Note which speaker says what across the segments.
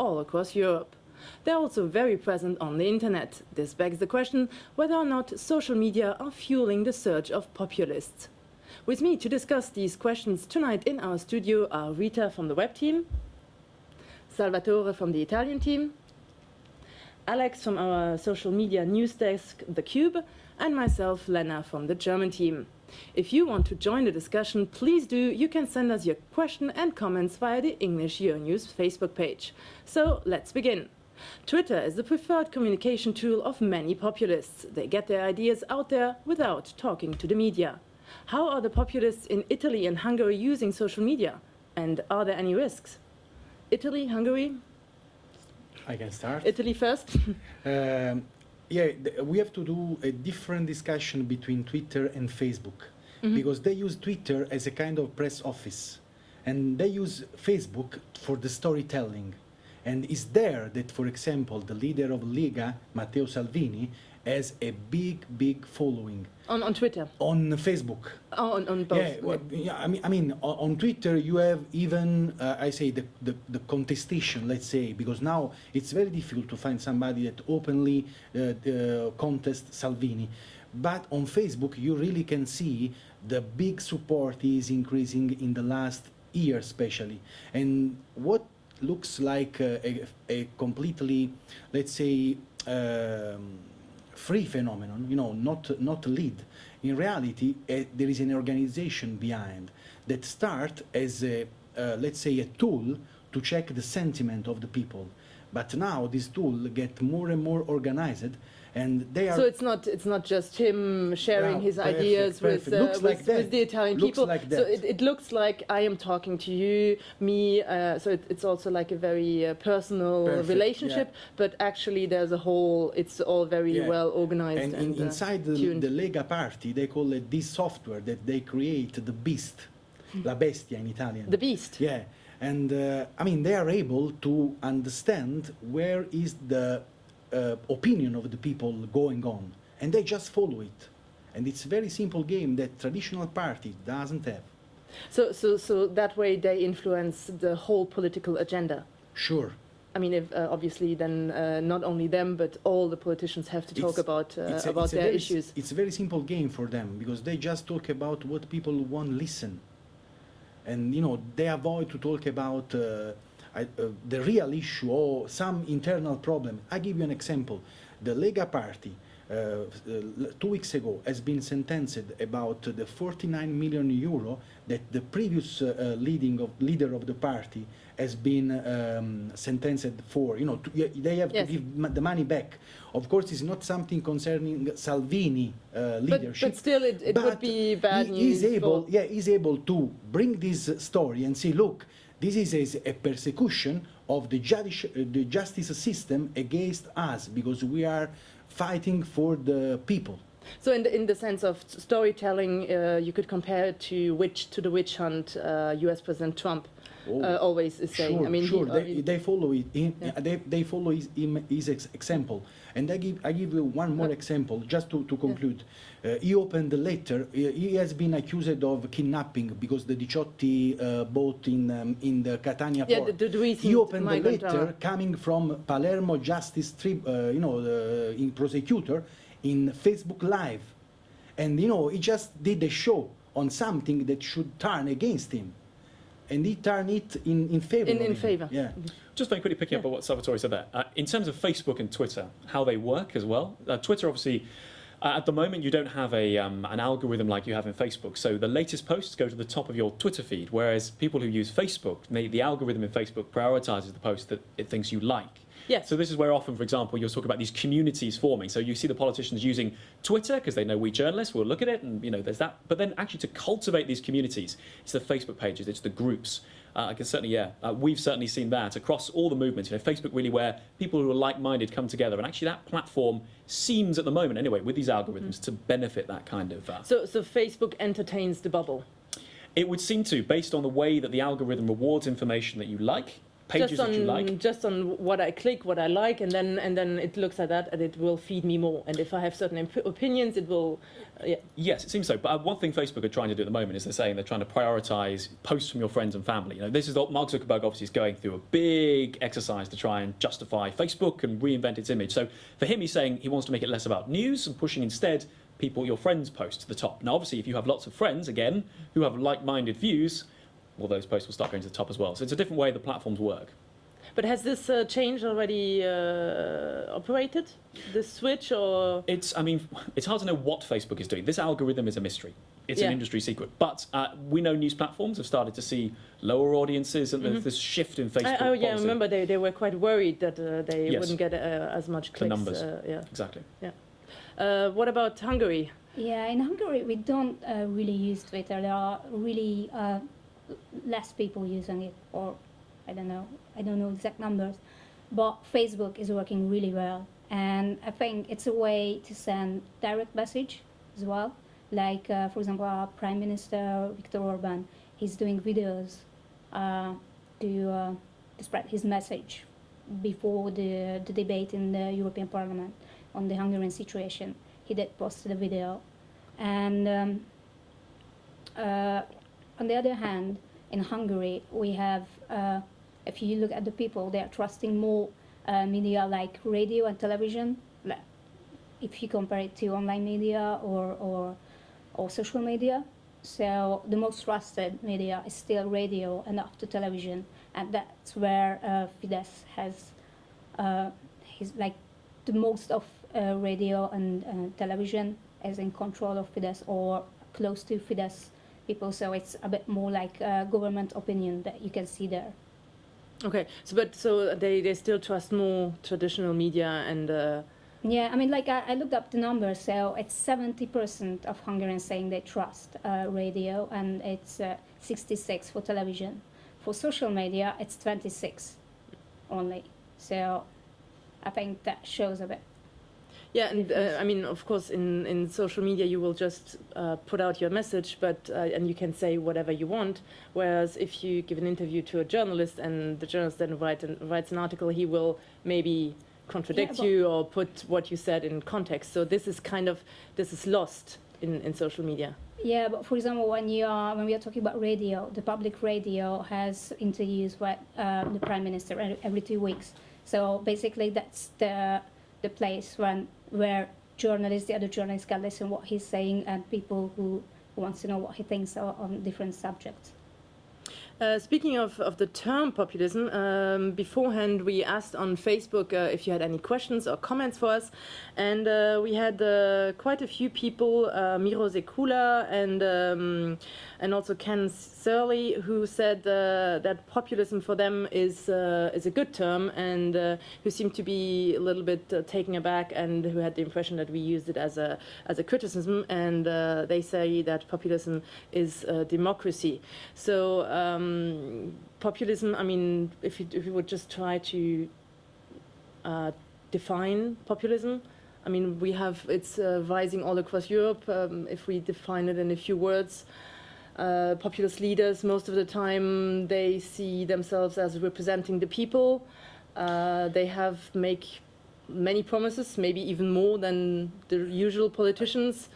Speaker 1: all across Europe. They're also very present on the internet. This begs the question whether or not social media are fueling the surge of populists. With me to discuss these questions tonight in our studio are Rita from the web team, Salvatore from the Italian team, Alex from our social media news desk, The Cube, and myself, Lena, from the German team. If you want to join the discussion, please do. You can send us your question and comments via the English Euronews Facebook page. So let's begin. Twitter is the preferred communication tool of many populists. They get their ideas out there without talking to the media. How are the populists in Italy and Hungary using social media? And are there any risks? Italy, Hungary?
Speaker 2: I can start.
Speaker 1: Italy first.
Speaker 2: We have to do a different discussion between Twitter and Facebook, because they use Twitter as a kind of press office, and they use Facebook for the storytelling. And it's there that, for example, the leader of Lega, Matteo Salvini, has a big following.
Speaker 1: On Twitter?
Speaker 2: On Facebook.
Speaker 1: Oh, on both.
Speaker 2: I mean, on Twitter you have even, the contestation, let's say, because now it's very difficult to find somebody that openly contests Salvini. But on Facebook you really can see the big support is increasing in the last year especially. And what looks like a completely, let's say, free phenomenon, not lead. In reality, there is an organization behind that start as a, let's say, a tool to check the sentiment of the people. But now this tool get more and more organized, and they are.
Speaker 1: So it's not just him sharing his ideas with the Italian people.
Speaker 2: Like
Speaker 1: so it looks like I am talking to you, me. So it's also like a very personal relationship. But actually, there's a whole. It's all very well organized.
Speaker 2: And inside the Lega party, they call it this software that they create, the beast, la bestia in Italian.
Speaker 1: The beast.
Speaker 2: Yeah, and I mean they are able to understand where is the opinion of the people going on, and they just follow it. And it's a very simple game that traditional party doesn't have.
Speaker 1: So that way they influence the whole political agenda.
Speaker 2: Sure.
Speaker 1: I mean, if, obviously, then not only them, but all the politicians have to talk about their issues.
Speaker 2: It's a very simple game for them, because they just talk about what people want to listen, and they avoid to talk about the real issue or some internal problem. I give you an example. The Lega party 2 weeks ago has been sentenced about the 49 million euro that the previous leader of the party has been sentenced for. They have to give the money back. Of course, it's not something concerning Salvini leadership.
Speaker 1: But still, it would be bad news.
Speaker 2: He's able to bring this story and say, look, this is a persecution of the justice system against us, because we are fighting for the people.
Speaker 1: So in the sense of storytelling, you could compare it to the witch hunt U.S. President Trump always is saying.
Speaker 2: Sure,
Speaker 1: I mean,
Speaker 2: they follow it. They follow his example. And I give you one more example, just to conclude. He opened the letter. He has been accused of kidnapping because the Diciotti boat in the Catania port. He opened the letter coming from Palermo Justice in prosecutor in Facebook Live, and he just did a show on something that should turn against him, and he turned it in favor.
Speaker 1: In favor.
Speaker 2: Yeah.
Speaker 3: Just very quickly picking up on what Salvatore said there. In terms of Facebook and Twitter, how they work as well. Twitter, obviously, at the moment, you don't have an algorithm like you have in Facebook. So the latest posts go to the top of your Twitter feed, whereas people who use Facebook, the algorithm in Facebook prioritizes the post that it thinks you like.
Speaker 1: Yes.
Speaker 3: So this is where often, for example, you'll talk about these communities forming. So you see the politicians using Twitter because they know we journalists will look at it, and there's that. But then actually to cultivate these communities, it's the Facebook pages, it's the groups. I can certainly, we've certainly seen that across all the movements. Facebook really where people who are like-minded come together, and actually that platform seems at the moment, anyway, with these algorithms, to benefit that kind of.
Speaker 1: So Facebook entertains the bubble.
Speaker 3: It would seem to, based on the way that the algorithm rewards information that you like. pages that you like.
Speaker 1: Just on what I click, what I like, and then it looks at that and it will feed me more. And if I have certain opinions, it will.
Speaker 3: Yes, it seems so. But one thing Facebook are trying to do at the moment is they're saying they're trying to prioritise posts from your friends and family. You know, this is what Mark Zuckerberg obviously is going through a big exercise to try and justify Facebook and reinvent its image. So for him, he's saying he wants to make it less about news and pushing instead your friends' posts to the top. Now, obviously, if you have lots of friends, again, who have like-minded views, well, those posts will start going to the top as well. So it's a different way the platforms work.
Speaker 1: But has this change already operated, this switch, or?
Speaker 3: It's hard to know what Facebook is doing. This algorithm is a mystery. It's an industry secret. But we know news platforms have started to see lower audiences, and there's this shift in Facebook policy.
Speaker 1: I remember they were quite worried that they wouldn't get as much clicks.
Speaker 3: The numbers, exactly.
Speaker 1: Yeah. What about Hungary?
Speaker 4: Yeah, in Hungary we don't really use Twitter. There are really less people using it, or I don't know exact numbers, but Facebook is working really well, and I think it's a way to send direct message as well. Like for example, our Prime Minister Viktor Orban, he's doing videos to spread his message before the debate in the European Parliament on the Hungarian situation. He did post the video, and on the other hand, in Hungary we have, if you look at the people, they are trusting more media like radio and television, if you compare it to online media or social media. So the most trusted media is still radio and after television, and that's where Fidesz has the most of radio and television is in control of Fidesz or close to Fidesz people, so it's a bit more like government opinion that you can see there.
Speaker 1: Okay, so they still trust more traditional media and.
Speaker 4: Yeah, I mean, like I looked up the numbers, so it's 70% of Hungarians saying they trust radio, and it's 66 for television. For social media, it's 26 only. So I think that shows a bit.
Speaker 1: Yeah, and I mean, of course, in social media you will just put out your message, but and you can say whatever you want. Whereas if you give an interview to a journalist and the journalist then writes an article, he will maybe contradict you or put what you said in context. So this is lost in social media.
Speaker 4: Yeah, but for example, when we are talking about radio, the public radio has interviews with the Prime Minister every 2 weeks. So basically, that's the place where the other journalists can listen what he's saying, and people who wants to know what he thinks on different subjects.
Speaker 1: Speaking of the term populism, beforehand we asked on Facebook if you had any questions or comments for us, and we had quite a few people, Miro Zekula and also Ken Surley, who said that populism for them is a good term, and who seemed to be a little bit taken aback, and who had the impression that we used it as a criticism, and they say that populism is democracy. So populism, I mean, if you would just try to define populism, I mean, it's rising all across Europe. If we define it in a few words, populist leaders, most of the time, they see themselves as representing the people. They make many promises, maybe even more than the usual politicians.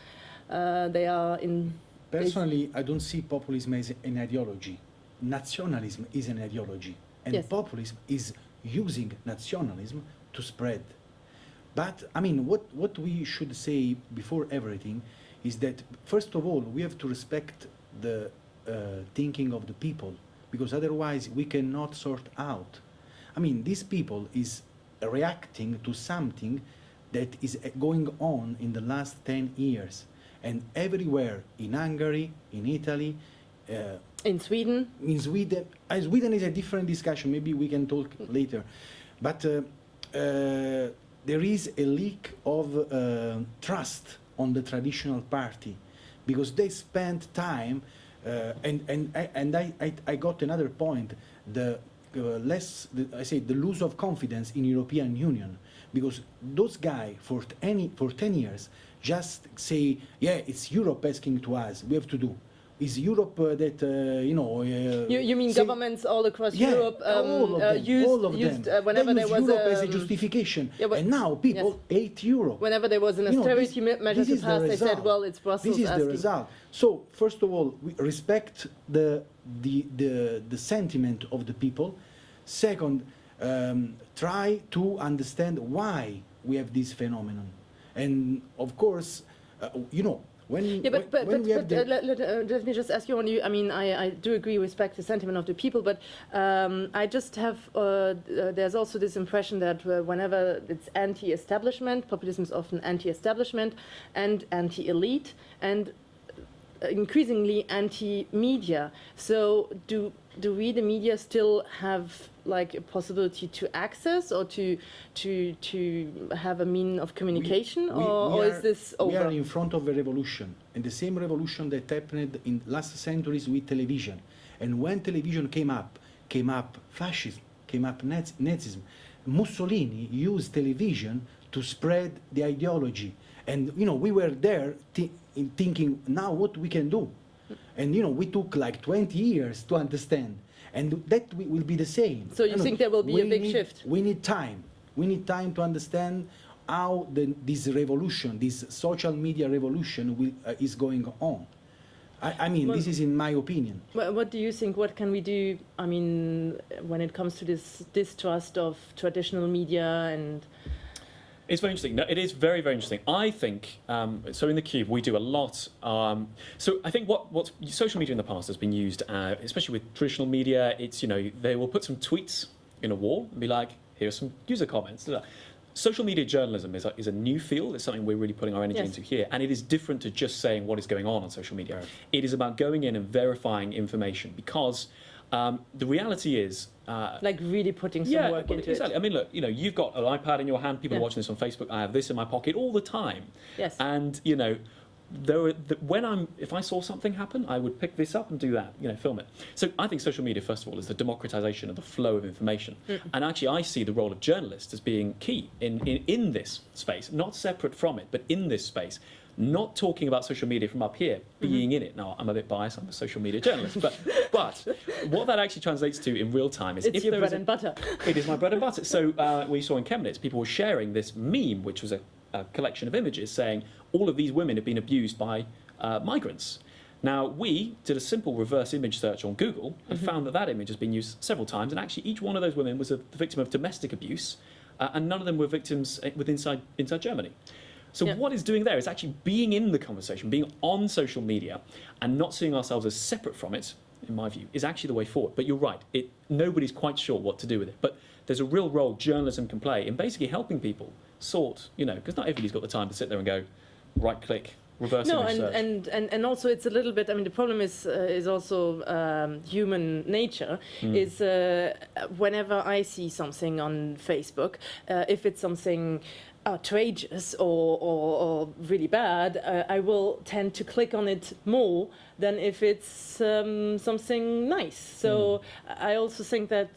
Speaker 1: They are in...
Speaker 2: Personally, I don't see populism as an ideology. Nationalism is an ideology, and populism is using nationalism to spread. But I mean, what we should say before everything is that first of all we have to respect the thinking of the people, because otherwise we cannot sort out. I mean, these people is reacting to something that is going on in the last 10 years, and everywhere in Hungary, in Italy.
Speaker 1: In Sweden?
Speaker 2: In Sweden. Sweden is a different discussion, maybe we can talk later. But there is a leak of trust on the traditional party, because they spent time, and I got another point, the lose of confidence in European Union, because those guys for 10 years just say, yeah, it's Europe asking to us, we have to do. Is Europe that
Speaker 1: You mean
Speaker 2: say-
Speaker 1: governments all across
Speaker 2: Yeah,
Speaker 1: Europe
Speaker 2: all of them,
Speaker 1: used
Speaker 2: They
Speaker 1: whenever
Speaker 2: use
Speaker 1: there was
Speaker 2: Europe as a justification,
Speaker 1: yeah, but-
Speaker 2: and now people hate Europe.
Speaker 1: whenever there was an austerity measure
Speaker 2: this
Speaker 1: to
Speaker 2: is the
Speaker 1: pass, they said,
Speaker 2: result.
Speaker 1: well, it's Brussels
Speaker 2: This is the
Speaker 1: asking.
Speaker 2: result. So first of all, we respect the sentiment of the people. Second, try to understand why we have this phenomenon, and of course, when
Speaker 1: Yeah,
Speaker 2: when we have the
Speaker 1: let me just ask you on you. I mean, I do agree, respect the sentiment of the people, but I just have there's also this impression that whenever it's anti-establishment, populism is often anti-establishment and anti-elite and increasingly anti-media. So do we, the media, still have like a possibility to access or to have a mean of communication, or is this over?
Speaker 2: We are in front of a revolution, and the same revolution that happened in last centuries with television. And when television came up fascism, came up Nazism. Mussolini used television to spread the ideology, and we were there thinking, now what we can do, and we took like 20 years to understand. And that will be the same.
Speaker 1: So you think there will be a big shift?
Speaker 2: We need time. We need time to understand how this revolution, this social media revolution, is going on. I mean, this is in my opinion.
Speaker 1: What do you think? What can we do? I mean, when it comes to this distrust of traditional media and.
Speaker 3: It's very interesting. No, it is very, very interesting. I think, so in the Cube, we do a lot. So I think what social media in the past has been used, especially with traditional media, it's, they will put some tweets in a wall and be like, here's some user comments. Social media journalism is a new field. It's something we're really putting our energy into here. And it is different to just saying what is going on social media. Right. It is about going in and verifying information, because the reality is...
Speaker 1: like really putting some work into
Speaker 3: exactly.
Speaker 1: it.
Speaker 3: I mean, look, you've got an iPad in your hand. People are watching this on Facebook. I have this in my pocket all the time.
Speaker 1: Yes.
Speaker 3: And if I saw something happen, I would pick this up and do that. Film it. So I think social media, first of all, is the democratization of the flow of information. And actually, I see the role of journalists as being key in this space, not separate from it, but in this space. Not talking about social media from up here, being in it. Now, I'm a bit biased, I'm a social media journalist, but what that actually translates to in real time is...
Speaker 1: It's your bread and butter.
Speaker 3: It is my bread and butter. So we saw in Chemnitz, people were sharing this meme, which was a collection of images saying all of these women have been abused by migrants. Now, we did a simple reverse image search on Google and found that image has been used several times, and actually each one of those women was the victim of domestic abuse, and none of them were victims inside Germany. So what it's doing there is actually being in the conversation, being on social media, and not seeing ourselves as separate from it, in my view, is actually the way forward. But you're right, nobody's quite sure what to do with it. But there's a real role journalism can play in basically helping people sort, because not everybody's got the time to sit there and go, right-click, reverse image search.
Speaker 1: And also it's a little bit, I mean, the problem is also human nature, is whenever I see something on Facebook, if it's something outrageous or really bad, I will tend to click on it more than if it's something nice. So I also think that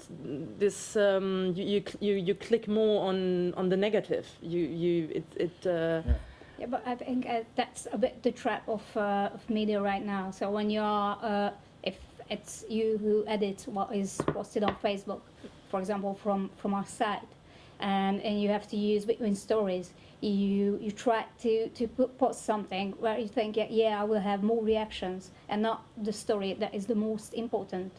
Speaker 1: this you click more on the negative.
Speaker 4: Yeah, but I think that's a bit the trap of media right now. So when you're, if it's you who edits what is posted on Facebook, for example, from our site, and you have to use between stories, you try to post something where you think, I will have more reactions, and not the story that is the most important.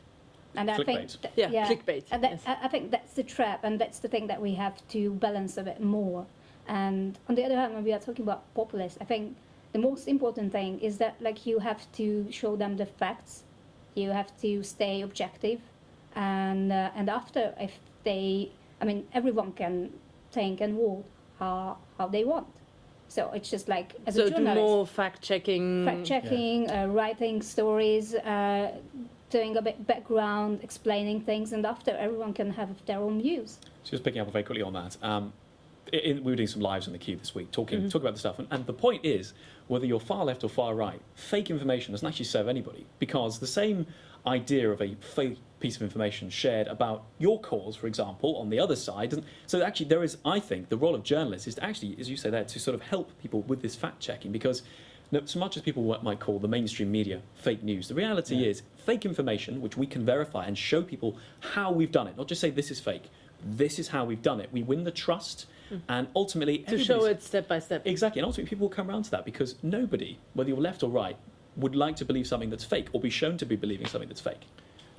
Speaker 4: And I think
Speaker 1: clickbait.
Speaker 4: And I think that's the trap, and that's the thing that we have to balance a bit more. And on the other hand, when we are talking about populists, I think the most important thing is that you have to show them the facts, you have to stay objective, and after, if they, everyone can think and vote how they want. So it's just as a journalist.
Speaker 1: So do more fact-checking.
Speaker 4: Writing stories, doing a bit background, explaining things, and after everyone can have their own views.
Speaker 3: Just picking up very quickly on that. We were doing some lives on the Cube this week, talking about the stuff, and the point is, whether you're far left or far right, fake information doesn't actually serve anybody, because the same idea of a fake piece of information shared about your cause, for example, on the other side doesn't. So actually, there is, I think, the role of journalists is to actually, as you say there, to sort of help people with this fact checking, because no, so much as people might call the mainstream media fake news, the reality
Speaker 2: Yeah.
Speaker 3: is fake information, which we can verify and show people how we've done it. Not just say this is fake. This is how we've done it. We win the trust, and ultimately
Speaker 1: To show
Speaker 3: everybody's-
Speaker 1: it step by step.
Speaker 3: Exactly, and ultimately people will come around to that because nobody, whether you're left or right, would like to believe something that's fake or be shown to be believing something that's fake.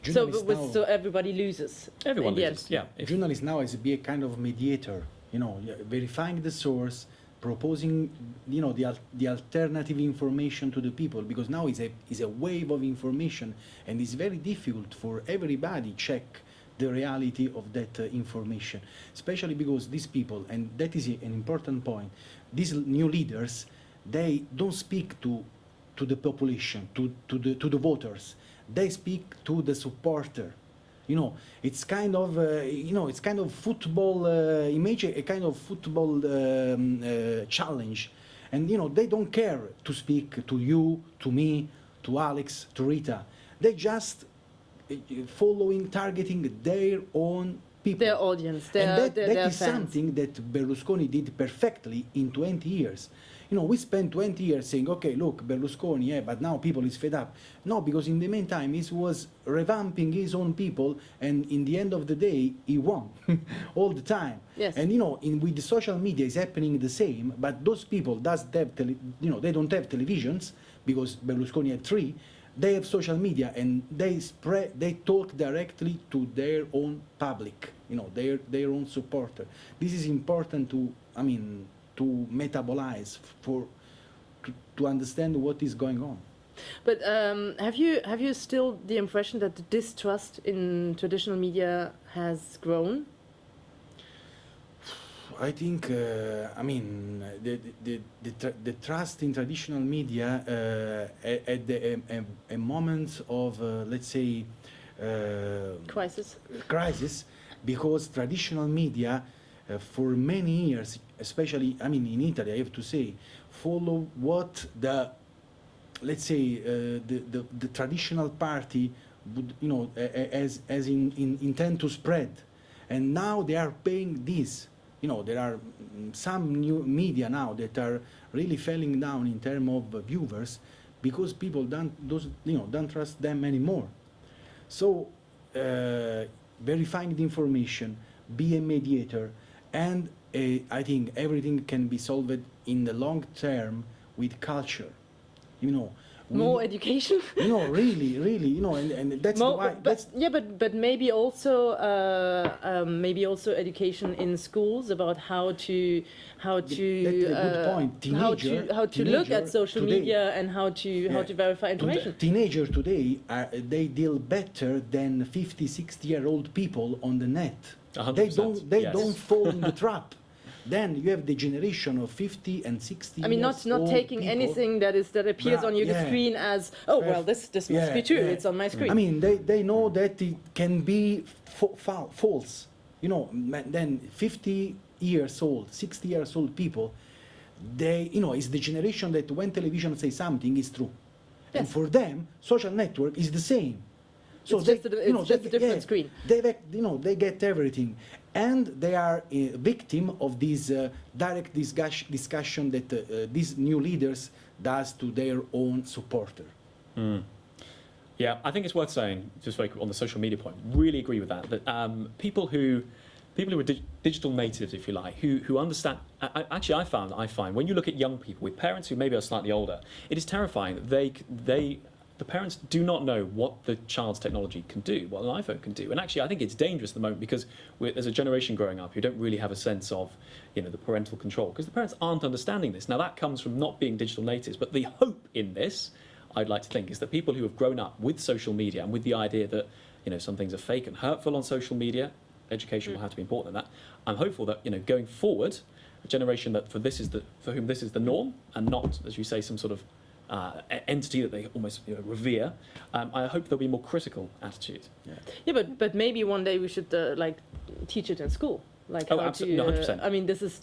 Speaker 2: Journalists now-
Speaker 1: So everybody loses.
Speaker 3: Everyone
Speaker 1: in the
Speaker 3: loses.
Speaker 1: end.
Speaker 3: Yeah. If-
Speaker 2: Journalists now is be a kind of mediator, verifying the source, proposing, the alternative information to the people, because now is a wave of information, and it's very difficult for everybody check the reality of that information, especially because these people, and that is an important point, these new leaders, they don't speak to the population, to the voters, they speak to the supporter. It's kind of it's kind of football image, a kind of football challenge, and they don't care to speak to you, to me, to Alex, to Rita. They just following, targeting their own people,
Speaker 1: Their audience,
Speaker 2: and that
Speaker 1: their
Speaker 2: is
Speaker 1: fans.
Speaker 2: something that Berlusconi did perfectly in 20 years. We spent 20 years saying, okay, look, Berlusconi, yeah, but now people is fed up. No, because in the meantime, he was revamping his own people, and in the end of the day, he won all the time.
Speaker 1: Yes.
Speaker 2: And with the social media, it's happening the same. But those people doesn't have, they don't have televisions because Berlusconi had 3. They have social media, and they talk directly to their own public, their own supporter. This is important to metabolize to understand what is going on.
Speaker 1: But have you still the impression that the distrust in traditional media has grown?
Speaker 2: I think the trust in traditional media at a moment of let's say crisis, because traditional media for many years, especially in Italy, I have to say, follow what let's say the traditional party would as intend to spread, and now they are paying this. There are some new media now that are really falling down in terms of viewers because people don't trust them anymore. So verifying the information, be a mediator, and I think everything can be solved in the long term with culture.
Speaker 1: More education.
Speaker 2: Really, and that's why.
Speaker 1: But maybe also education in schools about how to
Speaker 2: That's a good point.
Speaker 1: how to look at social
Speaker 2: today,
Speaker 1: media and how to verify information.
Speaker 2: Teenagers today they deal better than 50-60-year-old people on the net.
Speaker 3: 100%,
Speaker 2: They
Speaker 3: yes.
Speaker 2: don't fall in the trap. Then you have the generation of 50 and 60
Speaker 1: I mean, not taking
Speaker 2: people.
Speaker 1: anything that appears on your screen as, oh well, this must be true. It's on my screen.
Speaker 2: I mean, they know that it can be false. Then 50 years old, 60 years old people, it's the generation that when television says something, is true.
Speaker 1: Yes.
Speaker 2: And for them, social network is the same. So
Speaker 1: It's just a different screen.
Speaker 2: They get everything, and they are a victim of this direct discussion that these new leaders does to their own supporter.
Speaker 3: Yeah, I think it's worth saying, just very quick on the social media point, really agree with that, that people who are digital natives, if you like, who understand, I find when you look at young people with parents who maybe are slightly older, it is terrifying that the parents do not know what the child's technology can do, what an iPhone can do. And actually, I think it's dangerous at the moment because there's a generation growing up who don't really have a sense of, the parental control, because the parents aren't understanding this. Now, that comes from not being digital natives, but the hope in this, I'd like to think, is that people who have grown up with social media and with the idea that, some things are fake and hurtful on social media, education will have to be important in that. I'm hopeful that, going forward, a generation that for whom this is the norm and not, as you say, some sort of entity that they almost revere. I hope there'll be more critical attitude.
Speaker 1: Yeah, but maybe one day we should teach it in school. Like
Speaker 3: Oh,
Speaker 1: how
Speaker 3: absolutely,
Speaker 1: to,
Speaker 3: 100%.
Speaker 1: I mean, this is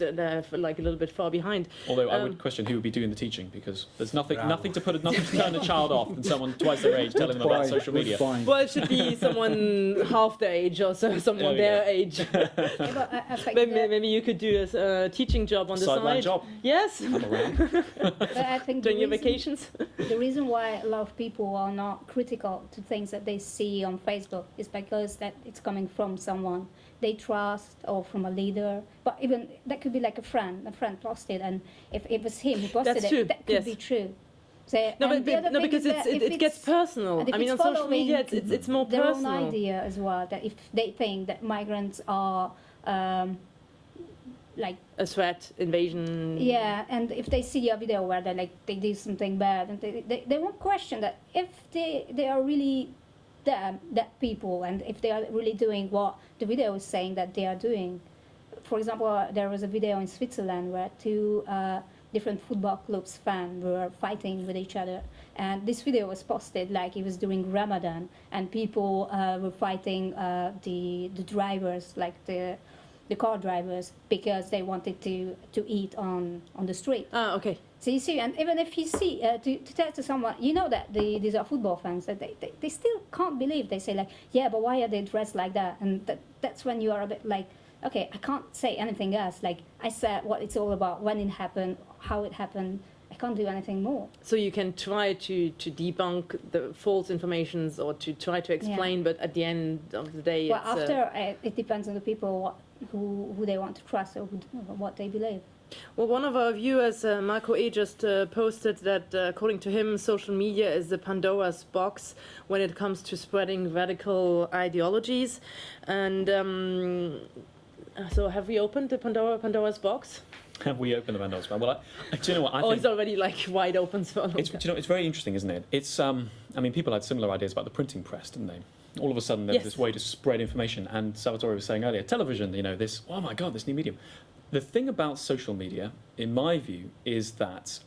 Speaker 1: like a little bit far behind.
Speaker 3: Although I would question who would be doing the teaching, because there's nothing to turn a child off than someone twice their age telling them about social media.
Speaker 1: Well, it should be someone half their age or so, someone their age.
Speaker 4: Yeah, but I think
Speaker 1: Maybe you could do a teaching job on the
Speaker 3: Sideline
Speaker 1: side.
Speaker 3: job.
Speaker 1: Yes.
Speaker 3: I'm around.
Speaker 4: but I think
Speaker 1: During your vacations.
Speaker 4: the reason why a lot of people are not critical to things that they see on Facebook is because that it's coming from someone they trust or from a leader. But even that could be like a friend posted, and if it was him who posted
Speaker 1: That's true,
Speaker 4: that could be true. So,
Speaker 1: No,
Speaker 4: and the other thing
Speaker 1: because
Speaker 4: is that if
Speaker 1: it gets personal.
Speaker 4: and if
Speaker 1: I mean,
Speaker 4: it's
Speaker 1: on social
Speaker 4: following
Speaker 1: media, it's more
Speaker 4: their
Speaker 1: personal.
Speaker 4: own idea as well. That if they think that migrants are like
Speaker 1: A threat, invasion.
Speaker 4: yeah, and if they see a video where they do something bad, and they won't question that if they are really that people, and if they are really doing what the video is saying that they are doing. For example, there was a video in Switzerland where two different football clubs fans were fighting with each other, and this video was posted like it was during Ramadan, and people were fighting the drivers, like the car drivers, because they wanted to eat on the street.
Speaker 1: Ah, okay.
Speaker 4: So you see, and even if you see, to tell to someone, you know that these are football fans, that they still can't believe. They say like, yeah, but why are they dressed like that? And that's when you are a bit like, okay, I can't say anything else. Like, I said what it's all about, when it happened, how it happened. I can't do anything more.
Speaker 1: So you can try to debunk the false informations or to try to explain, but at the end of the day,
Speaker 4: Well,
Speaker 1: it's...
Speaker 4: after, it depends on the people who they want to trust or what they believe.
Speaker 1: Well, one of our viewers, Marco E, just posted that, according to him, social media is the Pandora's box when it comes to spreading radical ideologies. And so have we opened the Pandora's box?
Speaker 3: Have we opened the Pandora's box? Well, do you know what? I
Speaker 1: Oh,
Speaker 3: think
Speaker 1: it's already like wide open. So
Speaker 3: it's, do you know, it's very interesting, isn't it? It's I mean, people had similar ideas about the printing press, didn't they? All of a sudden, there was this way to spread information. And Salvatore was saying earlier, television, you know, this, oh my God, this new medium. The thing about social media, in my view, is that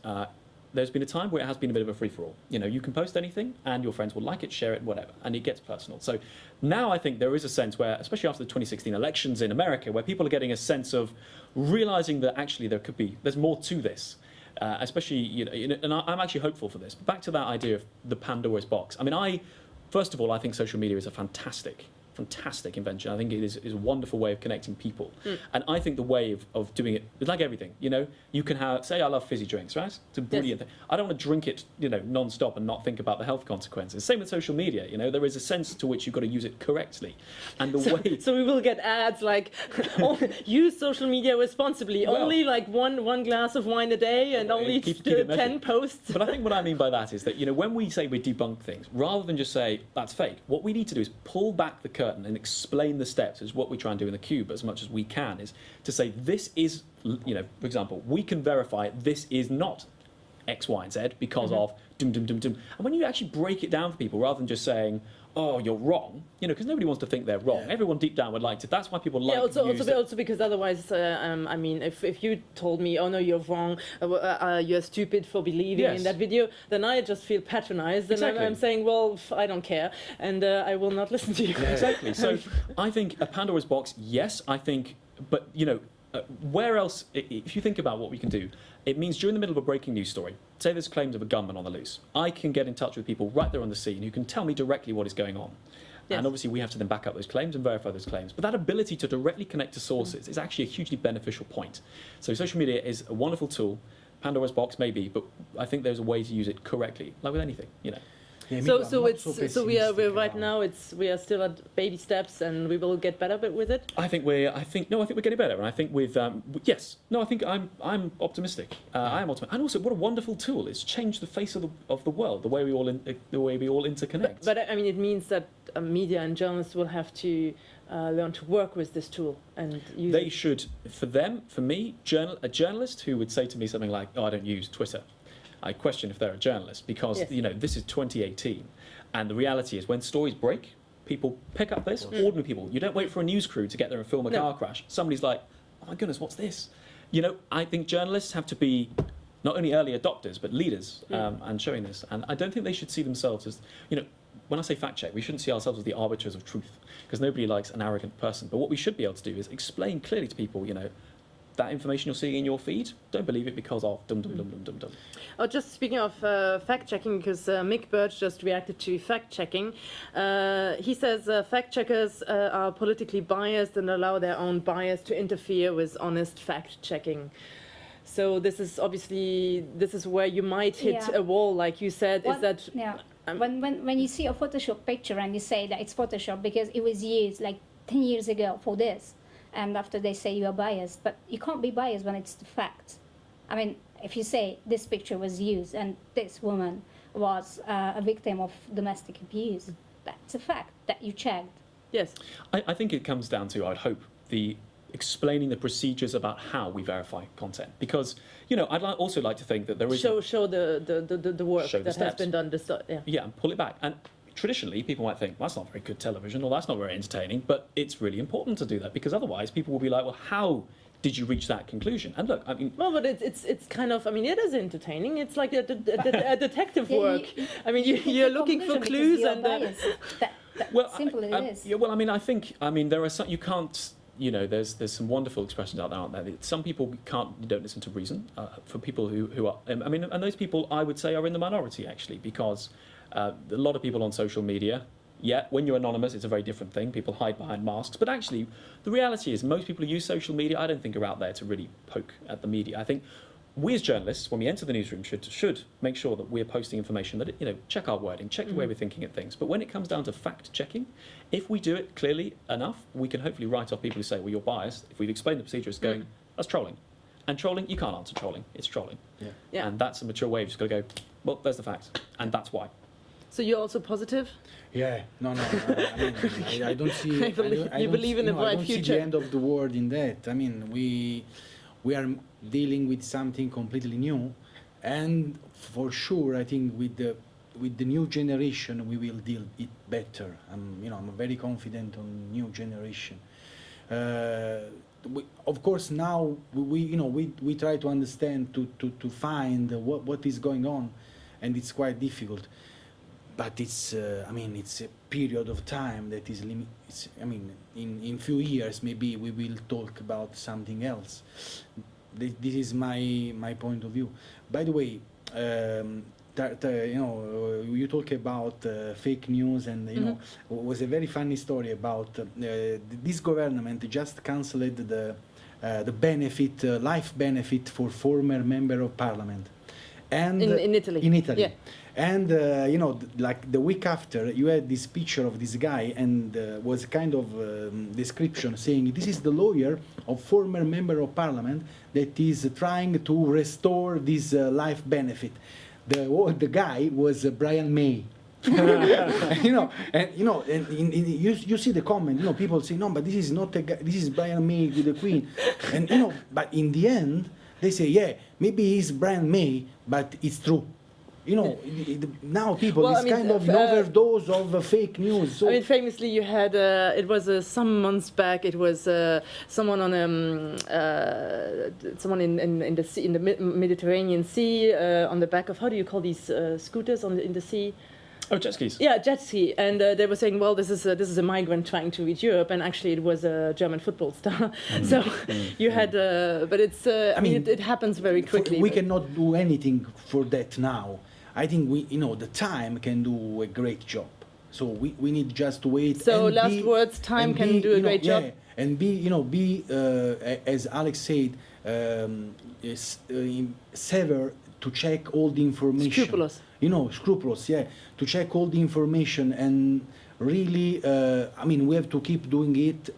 Speaker 3: there's been a time where it has been a bit of a free-for-all. You know, you can post anything and your friends will like it, share it, whatever, and it gets personal. So now I think there is a sense where, especially after the 2016 elections in America, where people are getting a sense of realizing that actually there's more to this. Especially, you know, and I'm actually hopeful for this. But back to that idea of the Pandora's box. I mean, first of all, I think social media is a fantastic invention. I think it is a wonderful way of connecting people. And I think the way of doing it is like everything, you know, you can have, say I love fizzy drinks, right? It's a brilliant thing. I don't want to drink it, you know, non-stop and not think about the health consequences. Same with social media, you know, there is a sense to which you've got to use it correctly. And
Speaker 1: So we will get ads like, use social media responsibly,
Speaker 3: well,
Speaker 1: only like one glass of wine a day and only
Speaker 3: keep it
Speaker 1: 10 posts.
Speaker 3: But I think what I mean by that is that, you know, when we say we debunk things, rather than just say that's fake, what we need to do is pull back the curtain and explain the steps, is what we try and do in the Cube as much as we can, is to say this is, you know, for example, we can verify this is not X, Y, and Z because of dum, dum, dum, dum. And when you actually break it down for people, rather than just saying, oh, you're wrong, you know, because nobody wants to think they're wrong. Yeah. Everyone deep down would like to. That's why people like
Speaker 1: also because otherwise, I mean, if you told me, oh no, you're wrong, you're stupid for believing in that video, then I just feel patronized, and I'm saying, well, I don't care, and I will not listen to you.
Speaker 3: Yeah. Exactly. So I think a Pandora's box, yes, I think, but you know, where else? If you think about what we can do, it means during the middle of a breaking news story, say there's claims of a gunman on the loose, I can get in touch with people right there on the scene who can tell me directly what is going on. Yes. And obviously we have to then back up those claims and verify those claims. But that ability to directly connect to sources is actually a hugely beneficial point. So social media is a wonderful tool. Pandora's box maybe, but I think there's a way to use it correctly, like with anything, you know.
Speaker 1: Yeah, we are still at baby steps, and we will get better with it.
Speaker 3: I think we're getting better, and I think with yes, no, I think I'm optimistic. I am optimistic, and also what a wonderful tool! It's changed the face of the world, the way we all interconnect.
Speaker 1: But I mean, it means that media and journalists will have to learn to work with this tool and use
Speaker 3: They should. For me, a journalist who would say to me something like, "Oh, I don't use Twitter." I question if they're a journalist because, you know, this is 2018 and the reality is when stories break, people pick up this, ordinary people. You don't wait for a news crew to get there and film a car crash. Somebody's like, oh my goodness, what's this? You know, I think journalists have to be not only early adopters, but leaders and showing this. And I don't think they should see themselves as, you know, when I say fact check, we shouldn't see ourselves as the arbiters of truth, because nobody likes an arrogant person. But what we should be able to do is explain clearly to people, that information you're seeing in your feed, don't believe it because of dum dum dum dum dum dum.
Speaker 1: Oh, just speaking of fact-checking, because Mick Birch just reacted to fact-checking. He says fact-checkers are politically biased and allow their own bias to interfere with honest fact-checking. So this is where you might hit a wall, like you said.
Speaker 4: What,
Speaker 1: is that
Speaker 4: when you see a Photoshop picture and you say that it's Photoshop because it was used like 10 years ago for this, and after they say you are biased, but you can't be biased when it's the fact. I mean, if you say this picture was used and this woman was a victim of domestic abuse, that's a fact that you checked.
Speaker 1: yes?
Speaker 3: I think it comes down to, I'd hope, the explaining the procedures about how we verify content, because I'd also like to think that there is
Speaker 1: Show the work
Speaker 3: Show the
Speaker 1: that has
Speaker 3: steps.
Speaker 1: been done.
Speaker 3: and pull it back. And traditionally, people might think, well, that's not very good television, or that's not very entertaining, but it's really important to do that, because otherwise people will be like, well, how did you reach that conclusion? And look, I mean...
Speaker 1: Well, but it's kind of, I mean, it is entertaining. It's like a detective work. I mean, you're looking for clues and...
Speaker 4: That's simple it is.
Speaker 3: Yeah, well, I mean, I think, there are some, you can't, there's some wonderful expressions out there, aren't there? Some people you don't listen to reason. For people who are, and those people, I would say, are in the minority, actually, because a lot of people on social media, when you're anonymous, it's a very different thing. People hide behind masks. But actually, the reality is most people who use social media, I don't think are out there to really poke at the media. I think we as journalists, when we enter the newsroom, should make sure that we're posting information that, check our wording, check the way we're thinking of things. But when it comes down to fact-checking, if we do it clearly enough, we can hopefully write off people who say, well, you're biased. If we've explained the procedure, it's going, that's trolling. And trolling, you can't answer trolling. It's trolling.
Speaker 1: Yeah.
Speaker 3: And that's a mature way. You've just got to go, well, there's the facts. And that's why.
Speaker 1: So you're also positive?
Speaker 2: Yeah, no. I don't see.
Speaker 1: You believe in a bright
Speaker 2: I don't
Speaker 1: future.
Speaker 2: see the end of the world in that. I mean, we are dealing with something completely new, and for sure, I think with the new generation, we will deal it better. I'm very confident on new generation. Of course, now we try to understand to find what is going on, and it's quite difficult. But it's it's a period of time that is in few years maybe we will talk about something else. This is my point of view. By the way, you talk about fake news, and it was a very funny story about this government just cancelled the benefit, life benefit for former member of parliament, and
Speaker 1: in Italy.
Speaker 2: In Italy.
Speaker 1: Yeah.
Speaker 2: And like the week after, you had this picture of this guy, and was kind of description saying this is the lawyer of former member of parliament that is trying to restore this life benefit. The guy was Brian May. You see the comment. People say no, but this is not a guy. This is Brian May with the Queen, and but in the end they say maybe he's Brian May, but it's true. Now people kind of an overdose of fake news. So
Speaker 1: Famously, you had it was some months back. It was someone on someone in the sea, in the Mediterranean Sea, on the back of, how do you call these scooters in the sea?
Speaker 3: Oh, jet skis.
Speaker 1: Yeah, jet ski, and they were saying, well, this is a migrant trying to reach Europe, and actually it was a German football star. So you had, but it's. It happens very quickly.
Speaker 2: We cannot do anything for that now. I think the time can do a great job. So we need just to wait.
Speaker 1: So last words, time can do a great job.
Speaker 2: And be as Alex said, sever to check all the information.
Speaker 1: Scrupulous.
Speaker 2: Scrupulous, to check all the information, and really, we have to keep doing it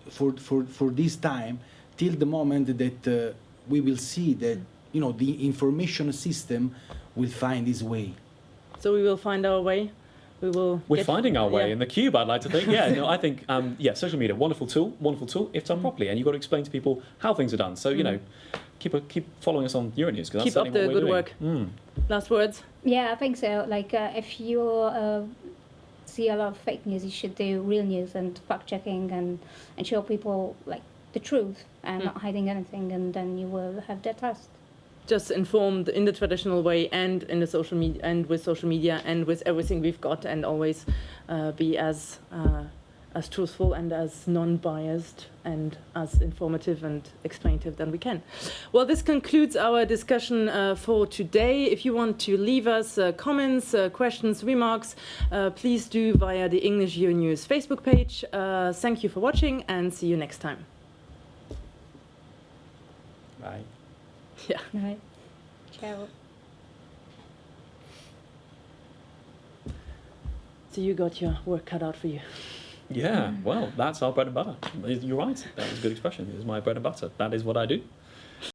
Speaker 2: for this time till the moment that we will see that the information system will find its way.
Speaker 1: So we will find our way.
Speaker 3: We're finding our way in the cube, I'd like to think. I think social media, wonderful tool if done properly, and you've got to explain to people how things are done. So keep following us on Euronews, because that's
Speaker 1: keep up the
Speaker 3: what we're
Speaker 1: good
Speaker 3: doing.
Speaker 1: work. Last words.
Speaker 4: Yeah, I think so. Like if you see a lot of fake news, you should do real news and fact checking and show people like the truth and not hiding anything, and then you will have their trust.
Speaker 1: just informed in the traditional way and in the social media and with social media and with everything we've got, and always be as truthful and as non-biased and as informative and explainative than we can. Well, this concludes our discussion for today. If you want to leave us comments, questions, remarks, please do via the English Euronews Facebook page. Thank you for watching, and see you next time.
Speaker 3: Bye.
Speaker 1: Yeah.
Speaker 4: Right. Ciao.
Speaker 1: So you got your work cut out for you.
Speaker 3: Yeah, well, that's our bread and butter. You're right. That was a good expression. It is my bread and butter. That is what I do.